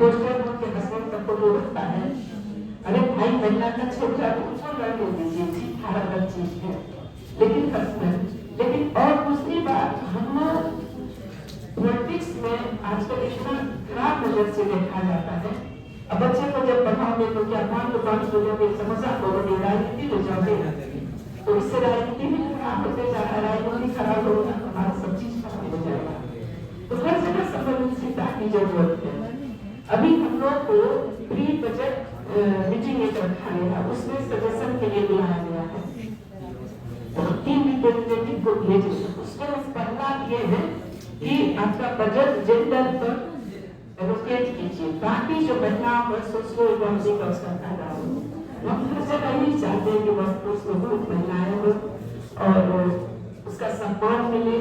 Poster के husband का photo रखता है। अरे भाई महिला का छोटा उसको लड़के दीजिए, ठीक अलग चीज है। लेकिन हस्बैंड, लेकिन और दूसरी बात, हम पॉलिटिक्स में आजकल इतना खराब नजर से देखा जाता है। अब बच्चे को जब पढ़ाओगे तो क्या 5 बोलोगे, समोसा बोलोगे, राजनीति हो जाओगे, तो इससे राजनीति भी खराब होते जा रहा है। राजनीति खराब होगा तो हमारा सब चीज खराब हो जाएगा। तो हर जगह संवेदनशीलता की जरूरत है। अभी हम लोग को प्री बजट मीटिंग एक रखा गया, उसमें सजेशन के लिए बुलाया गया है। 3 रिप्रेजेंटेटिव को भेजे। उसमें पहला ये है कि आपका बजट जेंडर पर एलोकेट कीजिए, ताकि जो महिलाओं पर सोशल इकोनॉमिक का उसका फायदा हो। हम हर जगह यही चाहते हैं कि वर्कफोर्स में बहुत महिलाएं हो और उसका सम्मान मिले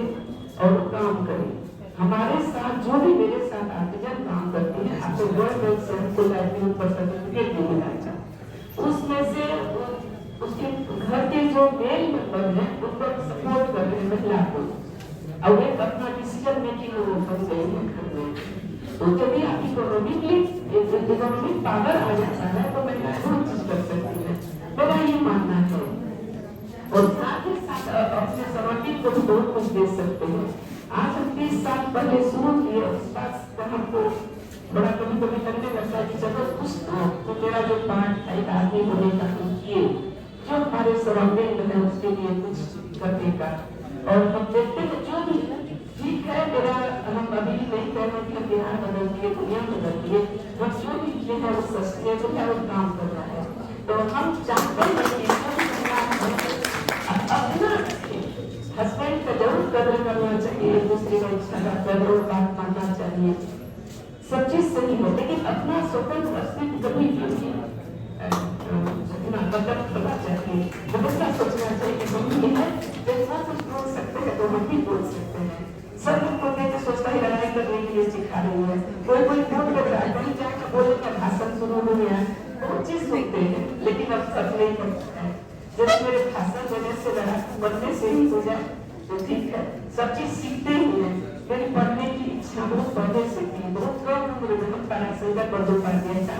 और काम करें। हमारे साथ जो भी मेरे साथ आर्टिजन काम करती है, आपको वर्ल्ड बैंक से हमको लाइवलीहुड पर सर्टिफिकेट भी मिला। उसमें से उसके घर के जो मेल मेंबर हैं उनको सपोर्ट कर रहे हैं महिला को, और एक अपना डिसीजन मेकिंग वो बन गई है घर में। तो जब भी आप इकोनॉमिक पावर आ जाता है तो महिलाएं बहुत चीज कर सकती है, मेरा ये मानना है। और साथ ही साथ अपने सराउंडिंग को भी बहुत कुछ दे सकते हैं। आज हम 30 साल पहले शुरू किए, उस बात हमको बड़ा कभी कभी लगने लगता है कि चलो कुछ तो मेरा जो पार्ट है एक आदमी होने का हम किए, जो हमारे सराउंडिंग में है उसके लिए कुछ करने का। और हम देखते हैं जो भी ठीक है, मेरा हम अभी नहीं कह रहे कि बिहार बदल दिए, दुनिया बदल दिए, बस जो भी किए हैं वो सस्टेनेबल है, वो काम कर रहा है। तो हम चाहते हैं कि अपना हस्बैंड का जरूर कदर करना चाहिए, एक दूसरे का इच्छा का कदर बात मानना चाहिए, सब चीज सही है। लेकिन अपना स्वतंत्र अस्तित्व कभी नहीं मतलब करना चाहिए, हमेशा सोचना चाहिए कि हम भी है, जैसा कुछ बोल सकते हैं तो हम भी बोल सकते हैं। सब लोग बोलते हैं सोचता ही लड़ाई करने के लिए सिखा रही है, कोई कोई बोल कर रहा है, कहीं जाकर बोले का भाषण शुरू हो गया, बहुत चीज सुनते हैं, लेकिन अब सब नहीं करता है। जैसे मेरे भाषण देने से लड़ाई बनने से ही हो जाए तो ठीक है, सब चीज सीखते ही है। मेरी पढ़ने की इच्छा बहुत पढ़ने से थी, बहुत कम उम्र में हम पैरासाइकिल पर जो पढ़ गया था,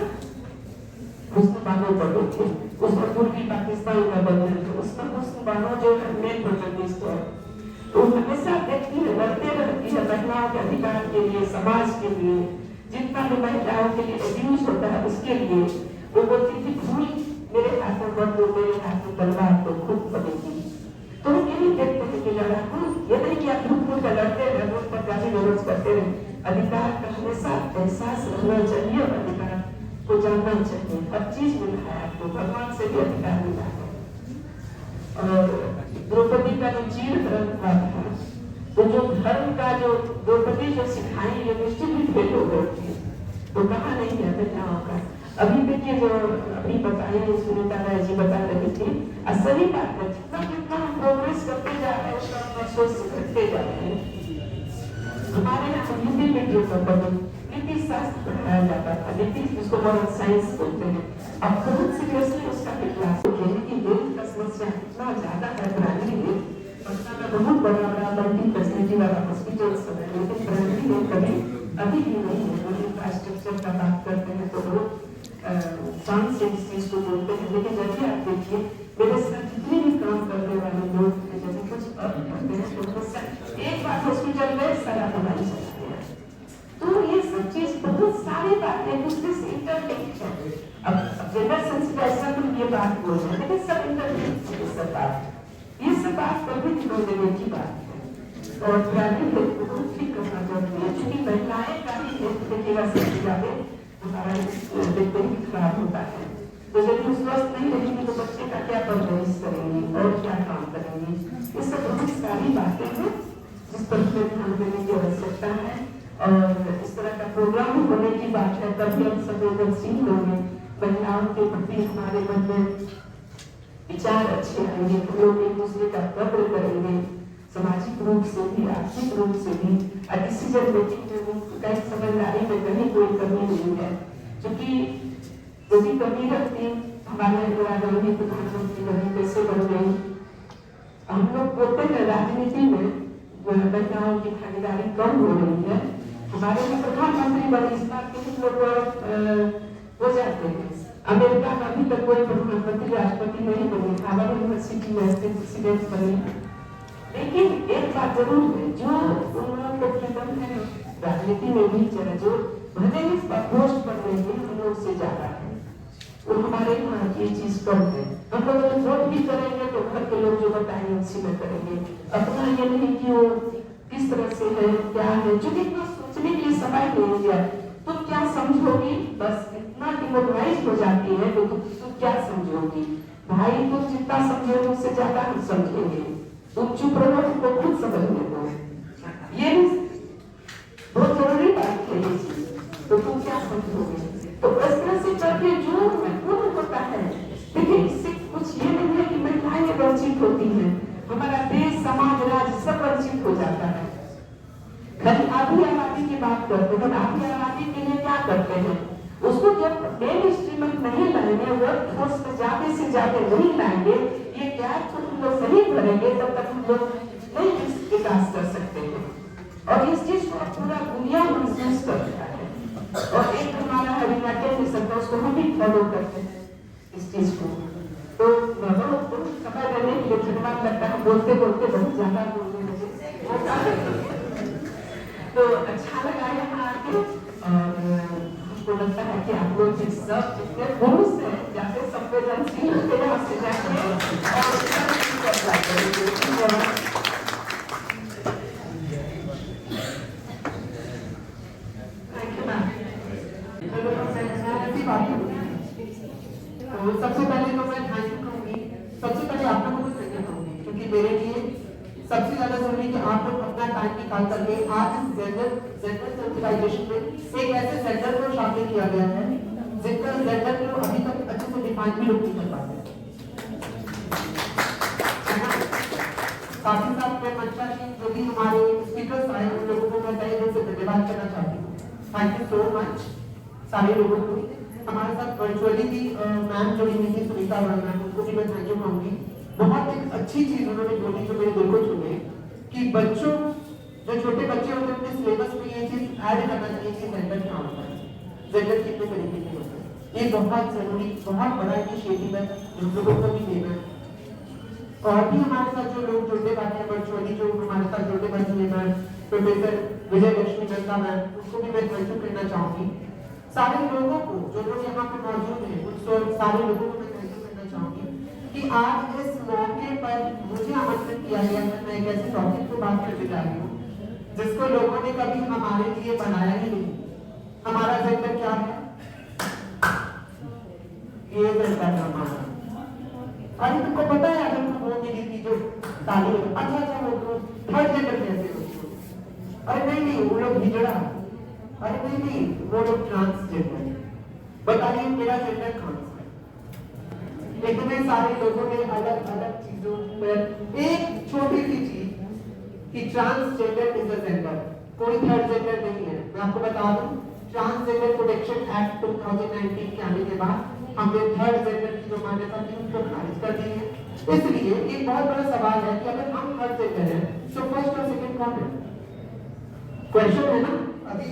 मुसलमानों पढ़े थे, उसमें पूर्वी पाकिस्तान का बदल थे, उसमें मुसलमानों जो है मेन प्रोटेगनिस्ट है, तो हमेशा देखती है, लड़ते रहती है महिलाओं के अधिकार के लिए, समाज के लिए, जितना भी महिलाओं के लिए अब्यूज होता है उसके लिए। वो बोलती थी भूल मेरे हाथ में बंद हो, मेरे हाथ में तलवार तो खुद बनेगी। तो हम यही देखते हैं कि लड़ाकू ये नहीं कि आप खुद का लड़ते रहे, रोज पर गाली गलौज करते रहे। अधिकार का हमेशा एहसास रहना चाहिए और अधिकार को जानना चाहिए। हर चीज मिला है आपको, भगवान से भी अधिकार मिला है। और द्रौपदी का जो चीरहरण हुआ था, तो जो धर्म का जो द्रौपदी जो सिखाई ये निश्चित भी फेल हो गई थी, तो कहा नहीं है महिलाओं का। अभी देखिए जो अभी बताए सुनीता राय जी बता रही थी, सही बात है, जितना जितना हम प्रोग्रेस करते जा रहे हैं उसका महसूस करते जा रहे हैं। हमारे यहाँ हिंदी मीडियम पर पढ़े नीति शास्त्र पढ़ाया जाता था, नीति जिसको मॉरल साइंस बोलते हैं। अब बहुत सीरियसली उसका क्लास की हेल्थ का समस्या इतना ज्यादा है प्राइमरी हेल्थ, पटना में बहुत बड़ा बड़ा मल्टी फैसिलिटी वाला हॉस्पिटल सब है, लेकिन प्राइमरी हेल्थ कभी अभी भी नहीं है। इंफ्रास्ट्रक्चर का बात करते हैं तो लोग शान से इस चीज को बोलते हैं, लेकिन जब आप देखिए मेरे साथ जितने भी काम करने वाले लोग जब कुछ अब करते हैं तो एक बार हॉस्पिटल में सारा दवाई चलती है। तो ये सब चीज बहुत सारी बातें दूसरे से इंटरलिंक्ड है। अब जेंडर सेंसिटाइजेशन ये बात बोल रहे हैं, लेकिन सब इंटरलिंक्ड है। ये सब बात कभी ध्यान देने की बात है और प्राइवेट हेल्थ को ठीक करना जरूरी है, क्योंकि महिलाएं का ही हेल्थ देखेगा सबसे ज्यादा हमारा देखते ही खराब होता है। तो जब हम स्वस्थ नहीं रहेंगे तो बच्चे का क्या परवरिश करेंगे और क्या काम करेंगे। ये सब बहुत सारी बातें हैं जिस पर हमें ध्यान देने की आवश्यकता है। और इस तरह का प्रोग्राम होने की बात है, तभी हम संवेदनशील होंगे, महिलाओं के प्रति हमारे मन में विचार अच्छे आएंगे, हम लोग एक दूसरे का कद्र करेंगे, सामाजिक रूप से भी, आर्थिक रूप से भी, डिसीजन मेकिंग में कहीं समझदारी में कहीं कोई कमी नहीं है। क्योंकि यदि कमी रहती हमारे इंदिरा गांधी प्रधानमंत्री बनी कैसे बन गई। हम लोग बोलते हैं राजनीति में महिलाओं की भागीदारी कम हो रही है, हमारे में प्रधानमंत्री बने इस बात के लोग हो जाते हैं। अमेरिका में अभी तक कोई प्रधानमंत्री राष्ट्रपति नहीं बने, हार्वर्ड यूनिवर्सिटी में प्रेसिडेंट बने। लेकिन एक बात जरूर है, जो उन लोगों को फ्रीडम है राजनीति में भी, चले जो भले ही पोस्ट पर रहेंगे हम लोग से ज्यादा है, वो हमारे यहाँ ये चीज कम है। हम लोग वोट भी करेंगे तो घर के लोग जो बताएंगे उसी में करेंगे, अपना ये नहीं कि वो किस तरह से है क्या है, जो इतना सोचने के लिए समय नहीं दिया। तुम क्या समझोगी, बस इतना डिमोरलाइज हो जाती है तो तुम क्या समझोगी। भाई तुम जितना समझोगे उससे ज्यादा हम समझेंगे, तुम चुप रहो, तुमको खुद समझने दो। ये बहुत जरूरी बात है ये चीज, तो तुम क्या समझोगे। तो इस तरह से करके जो पूर्ण होता है। लेकिन इससे कुछ ये नहीं है कि महिलाएं वंचित होती हैं, हमारा देश समाज राज्य सब वंचित हो जाता है। खाली आधी आबादी की बात करते हैं, आधी आबादी के लिए क्या करते हैं, उसको जब मेन स्ट्रीम में नहीं लाएंगे, वर्क फोर्स में ज्यादा से ज्यादा नहीं लाएंगे, ये गैप को हम लोग नहीं भरेंगे, तब तक हम लोग नहीं विकास कर सकते हैं। और इस चीज को पूरा दुनिया महसूस कर रहा है। और एक हमारा यूनाइटेड नेशन का, उसको हम भी फॉलो करते हैं इस चीज को। तो बहुत समय देने के लिए धन्यवाद लगता है, बोलते बोलते बहुत ज्यादा बोलने लगे। तो अच्छा लगा यहाँ आके, और हमको लगता है कि आप लोग सब जितने पुरुष हैं जाते संवेदनशील होते यहाँ से जाके और सबसे पहले तो मैं थैंक यू कहूँगी, सबसे पहले आप लोगों को थैंक यू कहूँगी, क्योंकि मेरे लिए सबसे ज्यादा जरूरी कि आप लोग अपना टाइम निकाल करके आज इस जेंडर सेंसिटाइजेशन में एक ऐसे सेंटर को शामिल किया गया है जिनका जेंडर को अभी तक अच्छे से डिफाइन भी लोग नहीं कर पाते। साथ ही साथ मैं मंचा जी जो भी हमारे स्पीकर्स आए उन लोगों को मैं तहे दिल से धन्यवाद करना चाहती हूँ। थैंक यू सो मच सारे लोगों को। हमारे साथ वर्चुअली भी मैम जुड़ी हुई थी, सुनीता मैम, उनको भी मैं थैंक यू कहूँगी। बहुत एक अच्छी चीज उन्होंने बोली जो मेरे दिल को छूने, कि बच्चों जो छोटे बच्चे होते हैं उनके सिलेबस में ये चीज ऐड करना चाहिए कि जेंडर क्या होता है, जेंडर कितने तरीके के होते हैं। ये बहुत जरूरी, बहुत बड़ा इनिशिएटिव है जो लोगों को भी देना है। और भी हमारे साथ जो लोग जुड़ने वाले हैं वर्चुअली, जो हमारे साथ जुड़ने वाले हैं, प्रोफेसर विजय लक्ष्मी गंगा मैम, उनको भी मैं थैंक यू करना चाहूंगी। सारे लोगों को जो लोग यहाँ पे मौजूद हैं उन सारे लोगों को मैं थैंक यू करना चाहूंगी कि आज इस मौके पर मुझे आमंत्रित किया गया है। मैं एक ऐसे टॉपिक पर बात करने जा रही हूँ जिसको लोगों ने कभी हमारे लिए बनाया ही नहीं। हमारा जेंडर क्या है, ये जेंडर है हमारा। अरे तुमको पता है अगर तुम वो मिली थी जो ताली, अच्छा वो थर्ड जेंडर कैसे होती हो? अरे नहीं वो लोग हिजड़ा, अरे नहीं वो लोग ट्रांसजेंडर। बताइए मेरा जेंडर कौन सा है? इतने सारे लोगों ने अलग अलग चीजों पर एक छोटी सी चीज कि ट्रांसजेंडर इज अ जेंडर, कोई थर्ड जेंडर नहीं है। मैं आपको बता दूं, ट्रांसजेंडर प्रोटेक्शन एक्ट 2019 के आने के बाद हमने थर्ड जेंडर की जो मान्यता थी उसको खारिज कर दी है। इसलिए एक बहुत बड़ा सवाल है कि अगर हम थर्ड जेंडर हैं तो फर्स्ट और सेकंड कौन है? क्वेश्चन है ना। अभी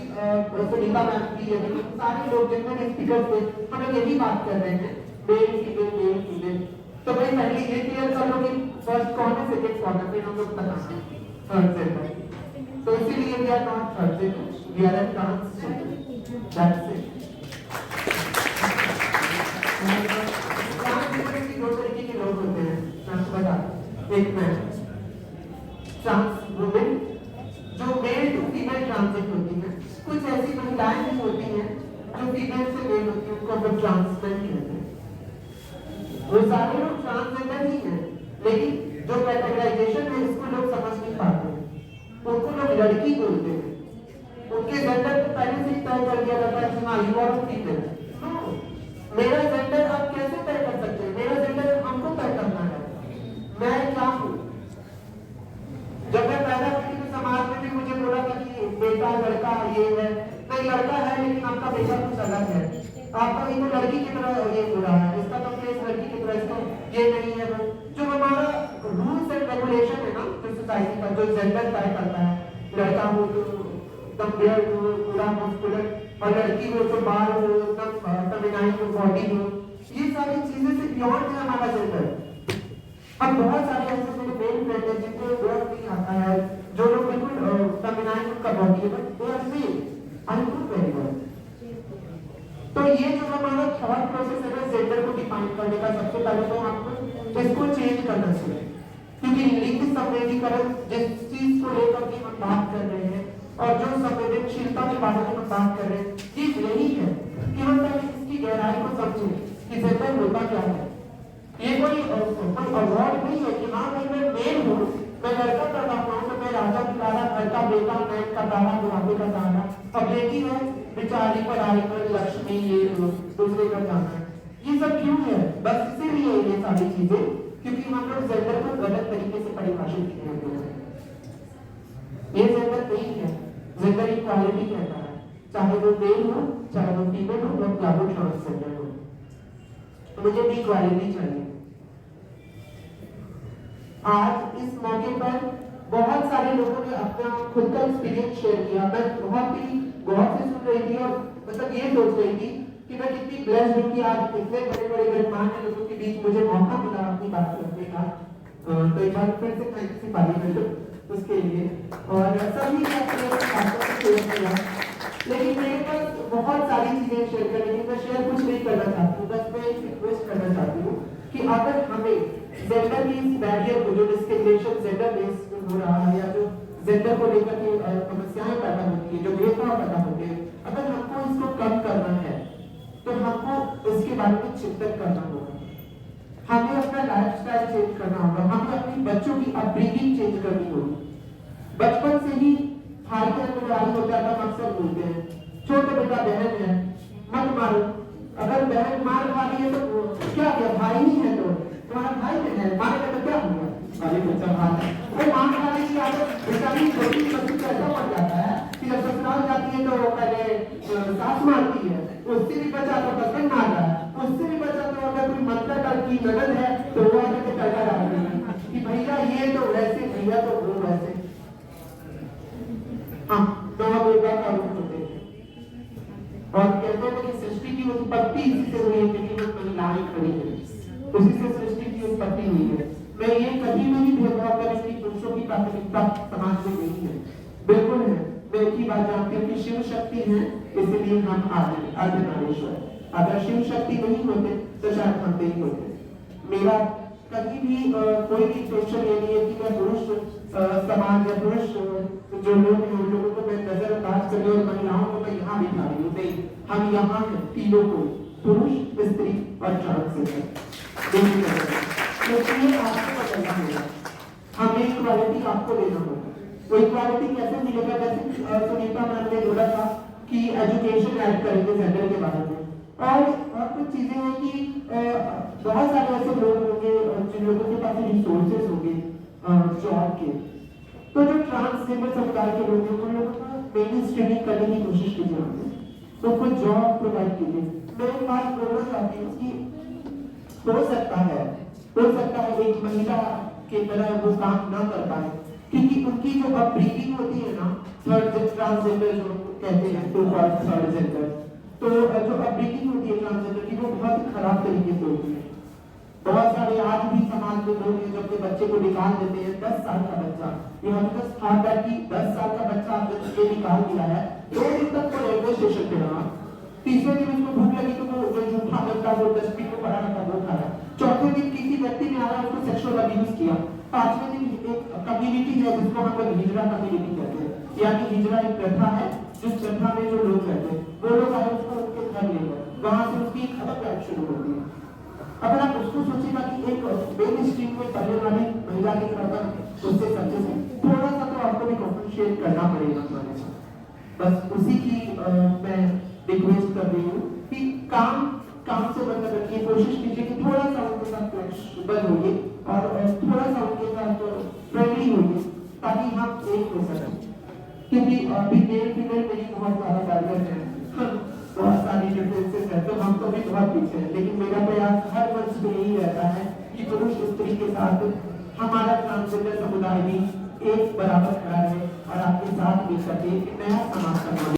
सुनीता मैम की, अभी सारे लोग जितने स्पीकर थे हम लोग यही बात कर रहे हैं, मेल फीमेल। तो भाई पहले ये क्लियर कर लो कि फर्स्ट कौन है, सेकंड कौन है, फिर हम लोग बताएंगे थर्ड जेंडर। तो इसीलिए we are not third gender, we are a transgender, that's it. दो तरीके के लोग होते हैं, मैं आपको बता दूं। एक मैं ट्रांस वुमेन जो मेल टू फीमेल ट्रांजिट होती है, कुछ ऐसी महिलाएं भी होती हैं जो फीमेल से मेल होती है, उनको हम ट्रांसमेन कहते हैं। वो सारे लोग ट्रांसजेंडर ही हैं, लेकिन जो कैटेगराइजेशन है इसको लोग समझ नहीं पाते हैं, उनको लोग लड़की बोलते हैं। उनके जेंडर को पहले से तय कर दिया जाता है कि हाँ यू आर फीमेल। मेरा जेंडर आप कैसे तय कर सकते हैं? मेरा जेंडर हमको तय करना है, मैं क्या हूँ। जब मैं पैदा हुई तो समाज में भी मुझे बोला था कि बेटा लड़का ये है, नहीं लड़का है लेकिन आपका बेटा कुछ अलग है, आपका ये तो लड़की की तरह ये हो रहा है, इसका तो फेस लड़की की तरह, इसको ये नहीं है वो। जो हमारा रूल्स एंड रेगुलेशन है ना जो सोसाइटी का, जो जेंडर तय करता है, लड़का हो तो एकदम बियर्ड हो, पूरा मस्कुलर, और लड़की हो तो बाल हो, एकदम फेमिनाइन हो, बॉडी हो, ये सारी चीजें से बियॉन्ड है हमारा जेंडर। अब बहुत सारे ऐसे मेरे मेल फ्रेंड हैं जिनको वर्ड नहीं आता है, जो लोग बिल्कुल फेमिनाइन उनका बॉडी है, but they are male, I know very well. तो ये जो हमारा थॉट प्रोसेस है जेंडर को डिफाइन करने का, सबसे पहले तो हमको इसको चेंज करना चाहिए, क्योंकि लिंग संवेदीकरण जिस चीज को लेकर के हम बात कर रहे हैं और जो संवेदनशीलता के बारे में हम बात कर रहे हैं, ये यही है कि हम पहले इसकी गहराई को समझें कि जेंडर होता क्या है। ये कोई अवार्ड नहीं है कि हाँ भाई मैं मेल हूँ, मैं लड़का पैदा हुआ हूँ तो मैं राजा की लाला, घर का बेटा, नैन का तारा, बुढ़ापे का सहारा, अब बेटी है बेचारी पढ़ाई पर लक्ष्मी, ये दूसरे का जाना है, ये सब क्यों है? बस इसीलिए ये सारी चीजें, क्योंकि हम लोग जेंडर को गलत तरीके से परिभाषित किए हुए हैं। ये जेंडर नहीं है, जेंडर इक्वालिटी कहता है, चाहे वो मेल हो, चाहे वो फीमेल हो, या वो ट्रांसजेंडर हो, तो मुझे भी इक्वालिटी चाहिए। आज इस मौके पर बहुत सारे लोगों ने अपना खुद का एक्सपीरियंस शेयर किया। मैं बहुत ही गौर से सुन रही थी और मतलब ये सोच रही थी कि मैं कितनी ब्लेस्ड हूँ कि आज इतने बड़े बड़े गणमान्य लोगों के बीच मुझे मौका मिला अपनी बात करने का। तो एक बार फिर से थैंक यू पार्लियामेंट उसके लिए, और सभी ने अपने बातों को शेयर किया। लेकिन मेरे पास बहुत सारी चीजें शेयर करने की, मैं शेयर कुछ नहीं करना चाहती हूँ, बस मैं एक रिक्वेस्ट करना चाहती हूँ कि अगर हमें जेंडर की इस बैरियर को, जो डिस्क्रिमिनेशन जेंडर बेस हो रहा है या जो जेंडर को लेकर के समस्याएं पैदा होती है, जो भेदभाव पैदा होते हैं, अगर हमको इसको कम करना है तो हमको इसके बारे में चिंतन करना होगा। हमें अपना लाइफस्टाइल चेंज करना होगा, हमें अपनी बच्चों की अपब्रिंगिंग चेंज करनी होगी। बचपन से ही भाई बहन में लड़ाई होता है, हम अक्सर बोलते हैं छोटे बेटा बहन है मत मारो, अगर बहन मार खा रही है तो क्या किया, भाई ही है तो तुम्हारा भाई है, मारेगा तो क्या होगा, अरे बच्चा भाई वो मार खाने की आदत बेचारी छोटी बच्ची को ऐसा पड़ जाता है कि जब ससुराल जाती है तो पहले सास मारती है, उससे भी बचा तो हस्बैंड मार रहा है, उससे भी बचा तो अगर कोई मतलब की ननद है तो वो आगे के तड़का डाल रही है कि भैया ये तो वैसे, भैया तो वो वैसे। हाँ, तो हम एक बार का रूप होते हैं और कहते हैं कि सृष्टि की उत्पत्ति इसी से हुई है क्योंकि वो महिलाएं खड़ी है, उसी से सृष्टि की उत्पत्ति हुई है। मैं ये कभी नहीं भेदभाव करें कि पुरुषों की प्राथमिकता समाज में नहीं है, बिल्कुल है। मैं एक ही बात जानती हूँ कि शिव शक्ति है, इसलिए हम अर्धनारीश्वर, अगर शिव शक्ति नहीं होते तो शायद हम नहीं होते। मेरा कभी भी कोई भी इंटेंशन ये नहीं है कि मैं पुरुष समाज या पुरुष जो लोग हैं उन लोगों को मैं नजरअंदाज करने और महिलाओं को मैं यहाँ बिठा रही हूँ, नहीं, हम यहाँ हैं तीनों को, पुरुष, स्त्री और ट्रांसजेंडर, क्योंकि ये आपको बदलना होगा, हमें इक्वालिटी आपको लेना होगा। तो इक्वालिटी कैसे मिलेगा, जैसे सुनीता मैम ने बोला था कि एजुकेशन ऐड करेंगे जेंडर के बारे में, और कुछ चीजें हैं कि बहुत सारे ऐसे लोग होंगे जिन लोगों के पास रिसोर्सेज होंगे जॉब के, तो जो ट्रांसजेंडर समुदाय के लोग हैं उन लोगों को मेन स्ट्रीमिंग करने की कोशिश कीजिए, तो कुछ जॉब प्रोवाइड कीजिए। मैं एक बात बोलना चाहती हूँ कि हो सकता है एक महिला के तरह वो काम ना कर पाए, क्योंकि उनकी जो अपब्रिंगिंग होती है ना, थर्ड ट्रांसजेंडर जो कहते हैं तो थर्ड जेंडर, तो जो अपब्रिंगिंग होती है ट्रांसजेंडर की वो बहुत ही खराब तरीके से होती है। बहुत सारे आज भी समाज में लोग हैं जो अपने बच्चे को निकाल देते हैं, 10 साल का बच्चा, ये हम जस्ट थॉट दैट कि 10 साल का बच्चा आपने ये निकाल दिया है, 2 दिन तक वो रेलवे स्टेशन पे रहा, तीसरे दिन उसको भूख लगी तो वो जो झूठा बनता वो डस्टबिन में पड़ा रहता वो खाया, चौथे दिन किसी व्यक्ति ने आया उसको सेक्सुअल अब्यूज किया, 5वें दिन एक कम्युनिटी है जिसको हम लोग हिजरा कम्युनिटी कहते हैं, यानी हिजरा एक प्रथा है जिस प्रथा में जो लोग रहते हैं वो लोग आए उसको उनके घर ले गए, वहां से उसकी खबर शुरू होती है। अगर आप उसको सोचेगा कि एक मेन स्ट्रीम में पढ़ने वाली महिला की तरह उससे सच्चे से थोड़ा सा तो आपको भी कॉम्पनसेट करना पड़ेगा हमारे साथ, बस उसी की मैं रिक्वेस्ट कर रही हूँ कि काम से मतलब रखिए, कोशिश कीजिए कि थोड़ा सा उनके साथ फ्लेक्सिबल होइए और थोड़ा सा उनके साथ फ्रेंडली होइए ताकि हम एक हो सकें, क्योंकि अभी मेल फीमेल में ही बहुत सारा बैरियर है, बहुत सारी डिफरेंसेस है, तो हम तो भी बहुत पीछे हैं। लेकिन मेरा प्रयास हर मंच में यही रहता है कि पुरुष स्त्री के साथ हमारा ट्रांसजेंडर समुदाय भी एक बराबर खड़ा है, और आपके साथ मिल करके एक नया समाज का